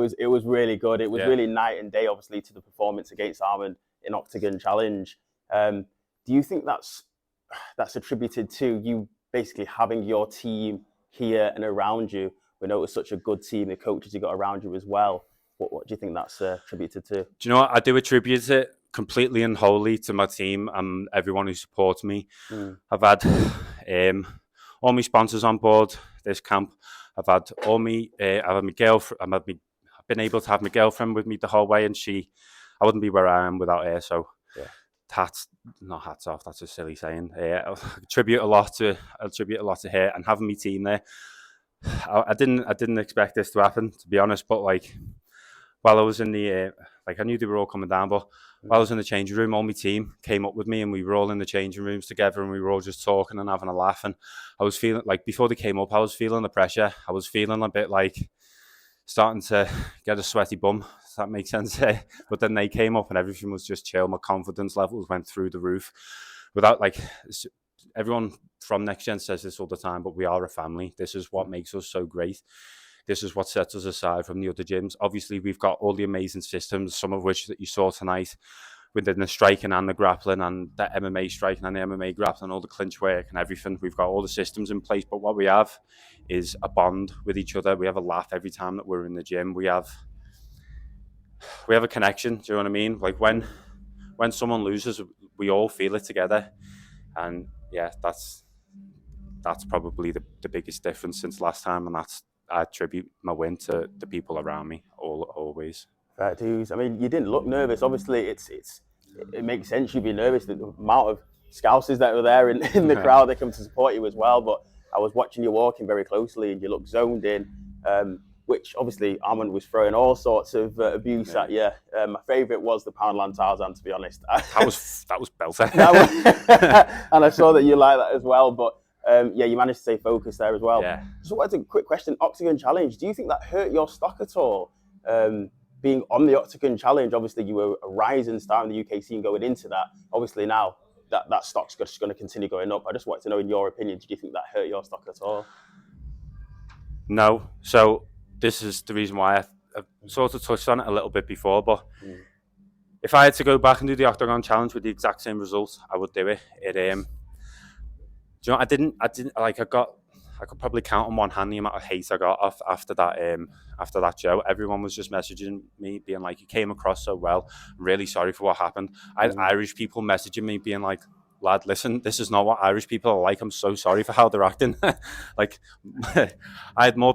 It was really good. It was Yeah. really night and day, obviously, to the performance against Armand in Oktagon Challenge. Do you think that's attributed to you basically having your team here and around you? We know it was such a good team, the coaches you got around you as well. What do you think that's attributed to? Do you know what? I do attribute it completely and wholly to my team and everyone who supports me. I've had all my sponsors on board this camp. I've had my girlfriend. I've been able to have my girlfriend with me the whole way, and I wouldn't be where I am without her. So, Yeah. Not hats off. That's a silly saying. I attribute a lot to her and having my team there. I didn't expect this to happen, to be honest. But like, while I was in the I knew they were all coming down, but while I was in the changing room, all my team came up with me, and we were all in the changing rooms together, and we were all just talking and having a laugh. And I was feeling like, before they came up, I was feeling the pressure. I was feeling a bit like starting to get a sweaty bum, if that makes sense. But then they came up and everything was just chill. My confidence levels went through the roof. Without everyone from Next Gen says this all the time, but we are a family. This is what makes us so great. This is what sets us aside from the other gyms. Obviously, we've got all the amazing systems, some of which that you saw tonight, within the striking and the grappling and the MMA striking and the MMA grappling, all the clinch work and everything. We've got all the systems in place, but what we have is a bond with each other. We have a laugh every time that we're in the gym. We have a connection. Do you know what I mean? Like when someone loses, we all feel it together, and yeah, that's probably the biggest difference since last time, and I attribute my win to the people around me always. Fair dues. I mean, you didn't look nervous. Obviously, it makes sense you'd be nervous. The amount of Scousers that were there in the crowd, they come to support you as well. But I was watching you walking very closely, and you looked zoned in, which obviously Armand was throwing all sorts of abuse at you. My favourite was the Poundland Tarzan, to be honest. That was belter. And I saw that you like that as well. But you managed to stay focused there as well. Yeah. Just wanted a quick question. Oktagon Challenge, do you think that hurt your stock at all? Being on the Oktagon Challenge, obviously you were a rising star in the UK scene going into that. Obviously now that stock's just going to continue going up. I just wanted to know, in your opinion, do you think that hurt your stock at all? No. So this is the reason why I've sort of touched on it a little bit before, but if I had to go back and do the Oktagon Challenge with the exact same results, I would do it. Do you know, I didn't I could probably count on one hand the amount of hate I got off after that show. Everyone was just messaging me, being like, "You came across so well. I'm really sorry for what happened." I had Irish people messaging me, being like, "Lad, listen, this is not what Irish people are like. I'm so sorry for how they're acting." Like, I had more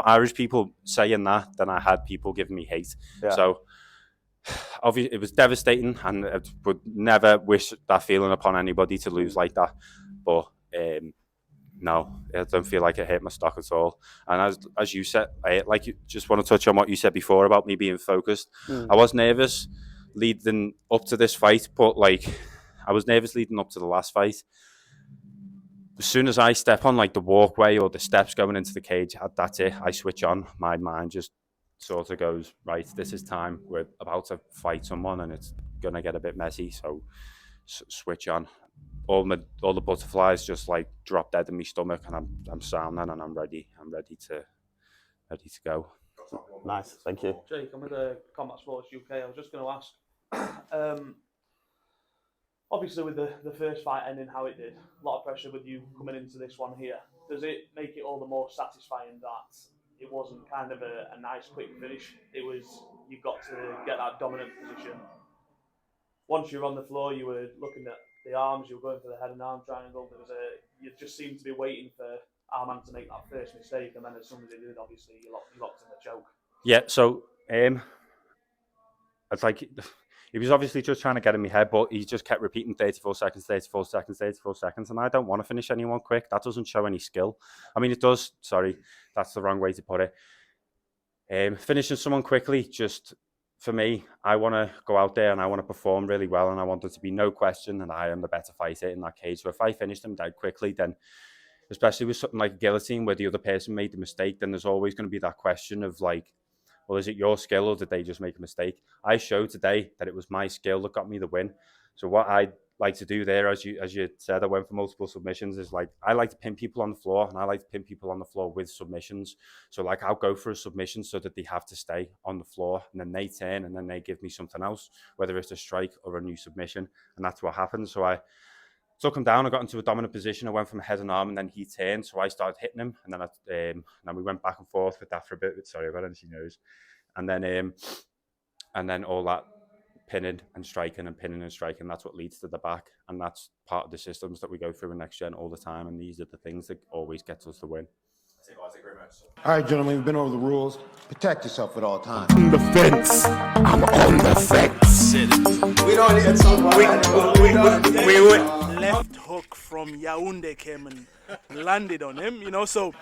Irish people saying that than I had people giving me hate. Yeah. So obviously it was devastating, and I would never wish that feeling upon anybody to lose like that. But no, I don't feel like it hit my stock at all. And as you said, just want to touch on what you said before about me being focused. I was nervous leading up to this fight, but I was nervous leading up to the last fight. As soon as I step on the walkway or the steps going into the cage, that's it. I switch on. My mind just sort of goes, right, this is time. We're about to fight someone, and it's gonna get a bit messy. So switch on. All the butterflies just drop dead in my stomach, and I'm sound then, and I'm ready to go. Nice, thank you. Jake, I'm with Combat Sports UK. I was just going to ask, obviously with the first fight ending how it did, a lot of pressure with you coming into this one here. Does it make it all the more satisfying that it wasn't kind of a nice quick finish? It was, you got to get that dominant position. Once you were on the floor, you were looking at the arms, you were going for the head and arm triangle. You just seemed to be waiting for Armand to make that first mistake, and then as soon as he did, obviously you locked in the choke. Yeah, so it's like he was obviously just trying to get in my head, but he just kept repeating 34 seconds, 34 seconds, 34 seconds, and I don't want to finish anyone quick. That doesn't show any skill. I mean, it does. Sorry, that's the wrong way to put it. Finishing someone quickly, just for me, I want to go out there and I want to perform really well, and I want there to be no question that I am the better fighter in that cage. So if I finish them dead quickly, then, especially with something like guillotine where the other person made the mistake, then there's always going to be that question of well, is it your skill or did they just make a mistake? I showed today that it was my skill that got me the win. So what I like to do there, as you said, I went for multiple submissions, is like I like to pin people on the floor, and I like to pin people on the floor with submissions. So like I'll go for a submission so that they have to stay on the floor, and then they turn, and then they give me something else, whether it's a strike or a new submission, and that's what happened. So I took him down. I got into a dominant position. I went from head and arm, and then he turned, so I started hitting him, and then we went back and forth with that for a bit. Sorry, I got into your nose, and then all that pinning and striking and pinning and striking, that's what leads to the back, and that's part of the systems that we go through in Next Gen all the time, and these are the things that always gets us the win. All right, gentlemen, we've been over the rules. Protect yourself at all times. On the fence. I'm on the fence. We don't need to talk about that. Left hook from Yaoundé came and landed on him, so